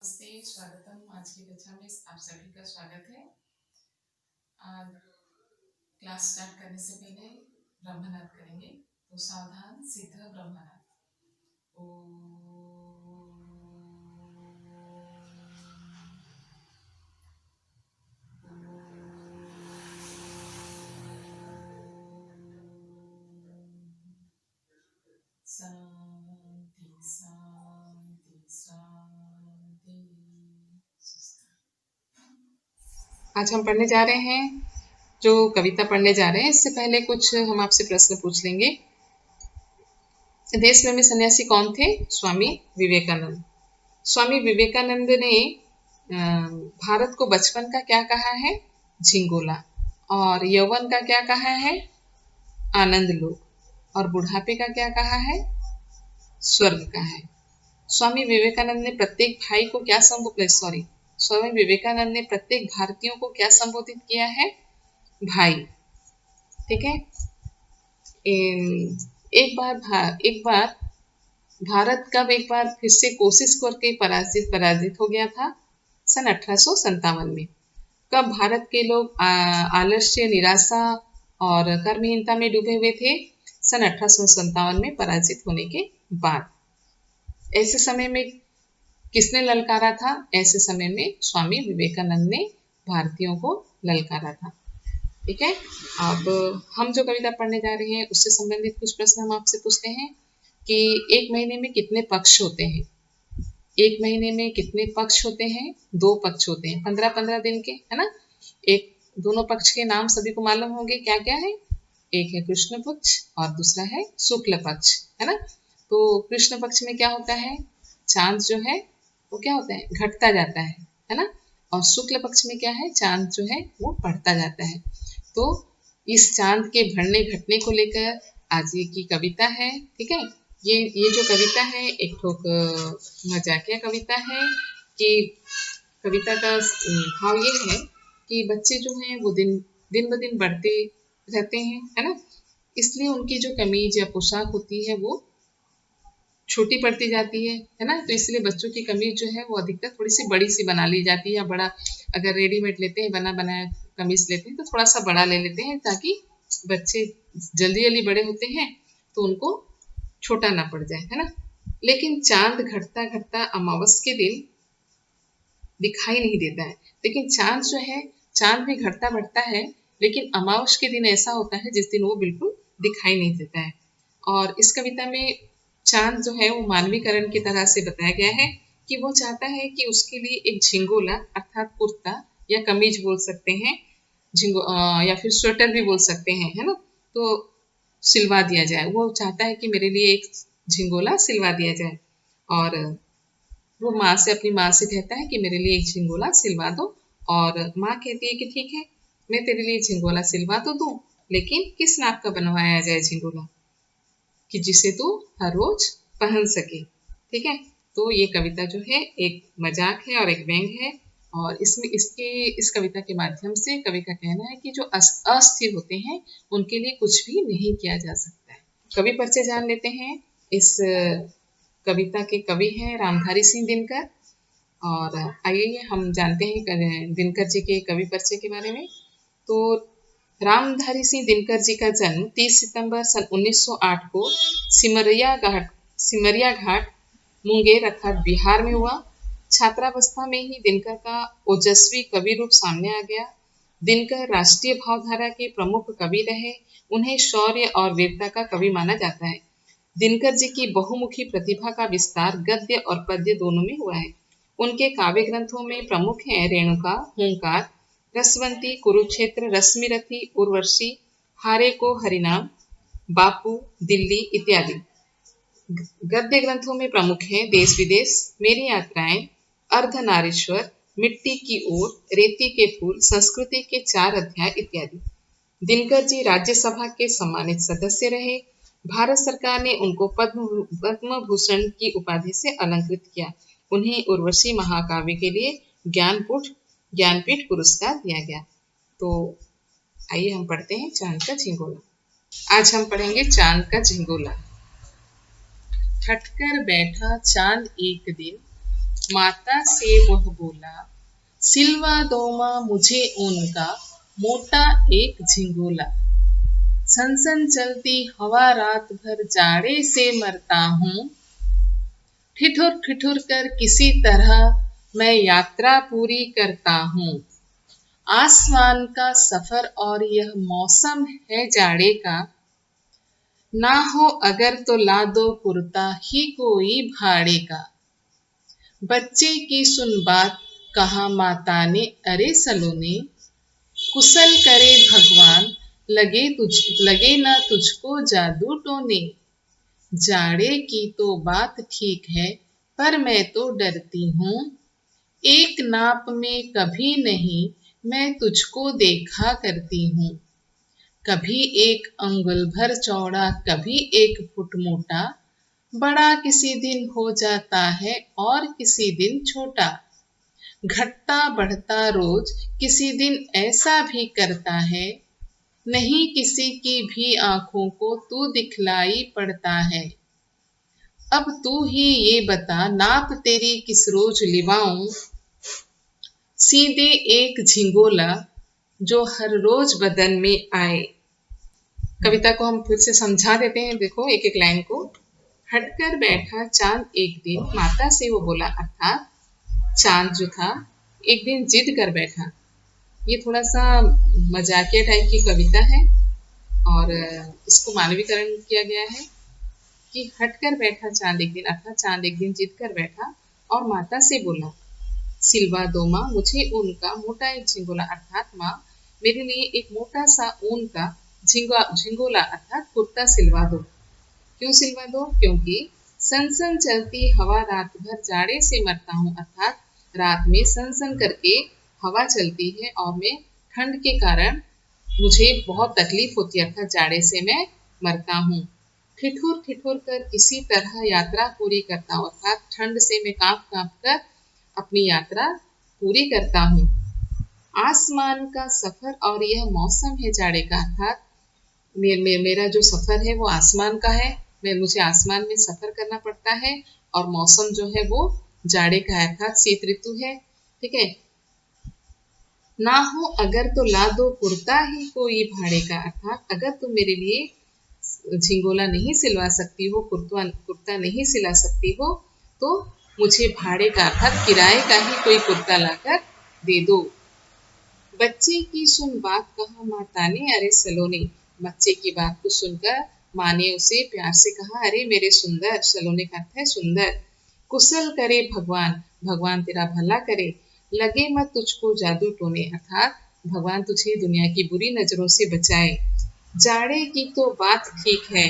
नमस्ते, स्वागतम। आज की कक्षा में आप सभी का स्वागत है। आज क्लास स्टार्ट करने से पहले ब्रह्मनाद करेंगे, तो सावधान, सिद्ध ब्रह्मनाद। शांति शांति शांति। आज हम पढ़ने जा रहे हैं, जो कविता पढ़ने जा रहे हैं, इससे पहले कुछ हम आपसे प्रश्न पूछ लेंगे। देशप्रेमी सन्यासी कौन थे? स्वामी विवेकानंद। स्वामी विवेकानंद ने भारत को बचपन का क्या कहा है? झिंगोला। और यौवन का क्या कहा है? आनंद लोक। और बुढ़ापे का क्या कहा है? स्वर्ग का है। स्वामी विवेकानंद ने प्रत्येक भाई को क्या स्वामी विवेकानंद ने प्रत्येक भारतीयों को क्या संबोधित किया है? भाई। ठीक है। एक बार भारत कब एक बार फिर से कोशिश करके पराजित हो गया था? सन 1857 में। कब भारत के लोग आलस्य, निराशा और कर्महीनता में डूबे हुए थे? सन 1857 में पराजित होने के बाद। ऐसे समय में किसने ललकारा था? ऐसे समय में स्वामी विवेकानंद ने भारतीयों को ललकारा था। ठीक है। अब हम जो कविता पढ़ने जा रहे हैं उससे संबंधित कुछ प्रश्न हम आपसे पूछते हैं कि एक महीने में कितने पक्ष होते हैं? एक महीने में कितने पक्ष होते हैं? 2 पक्ष होते हैं, 15-15 दिन के, है ना। दोनों पक्ष के नाम सभी को मालूम होंगे, क्या क्या है? एक है कृष्ण पक्ष और दूसरा है शुक्ल पक्ष, है ना। तो कृष्ण पक्ष में क्या होता है? चांद जो है वो क्या होता है? घटता जाता है ना। और शुक्ल पक्ष में क्या है? चांद जो है वो बढ़ता जाता है। तो इस चांद के बढ़ने घटने को लेकर आज ये की कविता है। ठीक है। ये जो कविता है एक ठोक मजाकिया कविता है कि कविता का भाव ये है कि बच्चे जो हैं वो दिन ब दिन बढ़ते रहते हैं, है ना। इसलिए उनकी जो कमीज या पोशाक होती है वो छोटी पड़ती जाती है ना। तो इसलिए बच्चों की कमीज जो है वो अधिकतर थोड़ी सी बड़ी सी बना ली जाती है, या बड़ा अगर रेडीमेड लेते हैं, बना बनाया कमीज लेते हैं तो थोड़ा सा बड़ा ले लेते हैं, ताकि बच्चे जल्दी जल्दी बड़े होते हैं तो उनको छोटा ना पड़ जाए, है ना। लेकिन चांद घटता घटता अमावस के दिन दिखाई नहीं देता है। लेकिन चांद जो है, चांद भी घटता बढ़ता है, लेकिन अमावस के दिन ऐसा होता है जिस दिन वो बिल्कुल दिखाई नहीं देता है। और इस कविता में चांद जो है वो मानवीकरण की तरह से बताया गया है कि वो चाहता है कि उसके लिए एक झिंगोला अर्थात कुर्ता या कमीज बोल सकते हैं, या फिर स्वेटर भी बोल सकते हैं, है ना। तो सिलवा दिया जाए। वो चाहता है कि मेरे लिए एक झिंगोला सिलवा दिया जाए। और वो अपनी माँ से कहता है कि मेरे लिए एक झिंगोला सिलवा दो। और माँ कहती है कि ठीक है, मैं तेरे लिए झिंगोला सिलवा तो दूं, लेकिन किस नाप का बनवाया जाए झिंगोला कि जिसे तू हर रोज पहन सके। ठीक है। तो ये कविता जो है एक मजाक है और एक व्यंग है। और इसमें इस कविता के माध्यम से कवि का कहना है कि जो अस्थिर होते हैं उनके लिए कुछ भी नहीं किया जा सकता है। कवि परिचय जान लेते हैं। इस कविता के कवि हैं रामधारी सिंह दिनकर। और आइए हम जानते हैं दिनकर जी के कवि परिचय के बारे में। तो रामधारी सिंह दिनकर जी का जन्म 30 सितंबर सन 1908 को सिमरिया घाट मुंगेर अर्थात बिहार में हुआ। छात्रावस्था में ही दिनकर का ओजस्वी कवि रूप सामने आ गया। दिनकर राष्ट्रीय भावधारा के प्रमुख कवि रहे। उन्हें शौर्य और वीरता का कवि माना जाता है। दिनकर जी की बहुमुखी प्रतिभा का विस्तार गद्य और पद्य दोनों में हुआ है। उनके काव्य ग्रंथों में प्रमुख हैं रेणुका, हुंकार, रसवंती, कुरुक्षेत्र, रश्मिरथी, उर्वशी, हारे को हरिनाम, बापू, दिल्ली इत्यादि। गद्य ग्रंथों में प्रमुख हैं देश विदेश, मेरी यात्राएं, अर्धनारीश्वर, मिट्टी की ओर, रेती के फूल, संस्कृति के 4 अध्याय इत्यादि। दिनकर जी राज्यसभा के सम्मानित सदस्य रहे। भारत सरकार ने उनको पद्म भूषण की उपाधि से अलंकृत किया। उन्हें उर्वशी महाकाव्य के लिए ज्ञानपीठ पुरस्कार दिया गया। तो आइए हम पढ़ते हैं चांद का झिंगोला। आज हम पढ़ेंगे चांद का झिंगोला। ठटकर बैठा चांद एक दिन, माता से वह बोला, सिलवा दो माँ मुझे ऊन का मोटा एक झिंगोला। सन सन चलती हवा रात भर जाड़े से मरता हूँ, ठिठुर ठिठुर कर किसी तरह मैं यात्रा पूरी करता हूँ। आसमान का सफर और यह मौसम है जाड़े का, ना हो अगर तो ला दो कुर्ता ही कोई भाड़े का। बच्चे की सुन बात कहा माता ने, अरे सलोने, कुशल करे भगवान, लगे ना तुझको जादू टोने। जाड़े की तो बात ठीक है पर मैं तो डरती हूँ, एक नाप में कभी नहीं मैं तुझको देखा करती हूँ। कभी एक अंगुल भर चौड़ा कभी एक फुट मोटा, बड़ा किसी दिन हो जाता है और किसी दिन छोटा। घटता बढ़ता रोज किसी दिन ऐसा भी करता है, नहीं किसी की भी आंखों को तू दिखलाई पड़ता है। अब तू ही ये बता नाप तेरी किस रोज लिवाऊं, सीधे एक झिंगोला जो हर रोज बदन में आए। कविता को हम फिर से समझा देते हैं, देखो एक एक लाइन को। हटकर बैठा चांद एक दिन माता से वो बोला, अर्थात चांद जो था एक दिन जिद कर बैठा। ये थोड़ा सा मजाकिया टाइप की कविता है और इसको मानवीकरण किया गया है कि हटकर बैठा चांद एक दिन, अर्थात चांद एक दिन जिद कर बैठा और माता से बोला, सिलवा दो माँ मुझे ऊन का मोटा एक झिंगोला, अर्थात माँ मेरे लिए एक मोटा सा ऊन का झिंगोला अर्थात कुर्ता सिलवा दो। क्यों सिलवा दो? क्योंकि सन सन चलती हवा रात भर जाड़े से मरता हूँ, अर्थात रात में सन सन करके हवा चलती है और मैं ठंड के कारण मुझे बहुत तकलीफ होती है, अर्थात जाड़े से मैं मरता हूँ। ठिठुर ठिठुर कर किसी तरह यात्रा पूरी करता हूँ, अर्थात ठंड से मैं कांप कांप कर अपनी यात्रा पूरी करता हूँ। आसमान का सफर और यह मौसम है जाड़े का, अर्थात मेरा जो सफर है वो आसमान का है, मुझे आसमान में सफर करना पड़ता है और मौसम जो है वो जाड़े का है, अर्थात शीत ऋतु है। ठीक है। ना हो अगर तो ला दो कुर्ता ही कोई भाड़े का, अर्थात अगर तुम मेरे लिए झिंगोला नहीं सिलवा सकती हो, कुर्ता नहीं सिला सकती हो, तो मुझे भाड़े का अर्थात किराए का ही कोई कुर्ता लाकर दे दो। बच्चे की सुन बात कहा माता ने, अरे सलोने। बच्चे की बात को सुनकर माँ ने उसे प्यार से कहा, अरे मेरे सुंदर। सलोने का अर्थ है सुंदर। कुशल करे भगवान, भगवान तेरा भला करे। लगे मत तुझको जादू टोने, अर्थात भगवान तुझे दुनिया की बुरी नजरों से बचाए। जाड़े की तो बात ठीक है,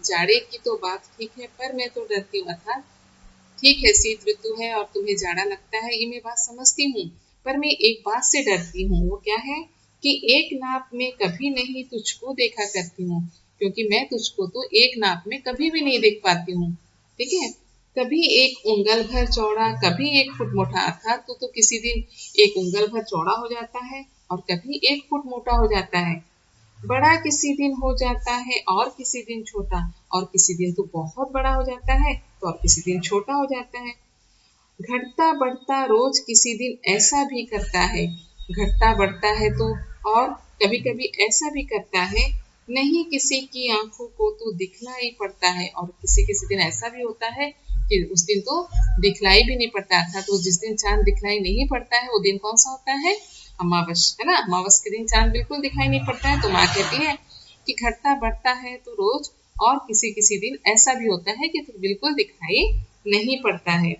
जाड़े की तो बात ठीक है पर मैं तो डरती हूँ, अर्थात ठीक है शीत ऋतु है और तुम्हें जाड़ा लगता है, ये मैं बात समझती हूँ, पर मैं एक बात से डरती हूँ। वो क्या है कि एक नाप में कभी नहीं तुझको देखा करती हूँ, क्योंकि मैं तुझको तो एक नाप में कभी भी नहीं देख पाती हूँ। ठीक है। कभी एक उंगल भर चौड़ा कभी एक फुट मोटा, अर्थात तो किसी दिन एक उंगल भर चौड़ा हो जाता है और कभी एक फुट मोटा हो जाता है। बड़ा किसी दिन हो जाता है और किसी दिन छोटा, और किसी दिन तो बहुत बड़ा हो जाता है तो और किसी दिन छोटा हो जाता है। घटता बढ़ता रोज किसी दिन ऐसा भी करता है, घटता बढ़ता है तो और कभी कभी ऐसा भी करता है, नहीं किसी की आंखों को तो दिखलाई पड़ता है, और किसी किसी दिन ऐसा भी होता है कि उस दिन तो दिखलाई भी नहीं पड़ता, अर्थात तो जिस दिन चांद दिखलाई नहीं पड़ता है वो दिन कौन सा होता है? अमावस, है ना। अमावस के दिन चांद बिल्कुल दिखाई नहीं पड़ता है, तो माँ कहती है कि घटता बढ़ता है तो रोज, और किसी किसी दिन ऐसा भी होता है कि तो बिल्कुल दिखाई नहीं पड़ता है।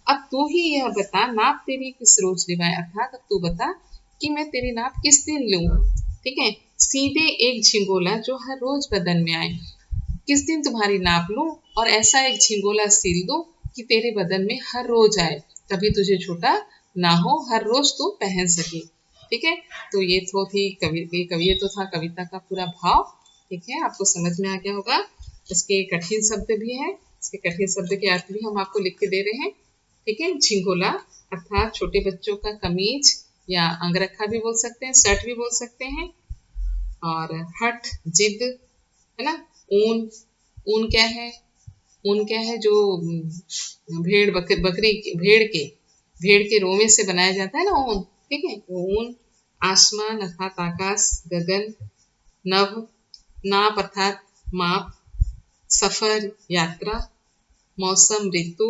अब तू ही यह बता नाप तेरी किस रोज लिवाए, अर्थात अब तू बता कि मैं तेरी नाप किस दिन लूं। ठीक है। सीधे एक झिंगोला जो हर रोज बदन में आए, किस दिन तुम्हारी नाप लूं और ऐसा एक झिंगोला सिल दो कि तेरे बदन में हर रोज आए, कभी तुझे छोटा ना हो, हर रोज तू पहन सके। ठीक है। तो ये तो था कविता का पूरा भाव। ठीक है, आपको समझ में आ गया होगा। इसके कठिन शब्द भी है, इसके कठिन शब्द के अर्थ भी हम आपको लिख के दे रहे हैं। ठीक है। झिंगोला अर्थात छोटे बच्चों का कमीज या अंगरखा भी बोल सकते हैं, शर्ट भी बोल सकते हैं। और हठ, जिद, है ना। ऊन, ऊन क्या है? ऊन क्या है? जो भेड़ के भेड़ के रोमे से बनाया जाता है ना ऊन, ठीक है, वो ऊन। आसमान अर्थात आकाश, गगन, नभ, नाप अर्थात माप, सफर यात्रा, मौसम ऋतु,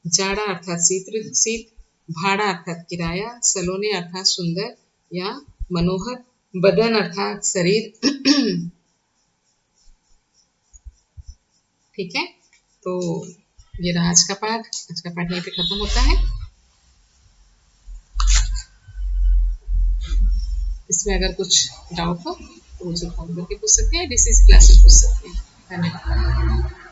जाड़ा अर्थात शीत, भाड़ा अर्थात किराया, सलोने अर्थात सुंदर या मनोहर, बदन अर्थात शरीर। ठीक है, तो ये रहा आज का पाठ। आज का पाठ यहीं पे खत्म होता है। इसमें अगर कुछ डाउट हो तो मुझे कॉल करके पूछ सकते हैं, डिसीज क्लासेस पूछ सकते हैं। धन्यवाद।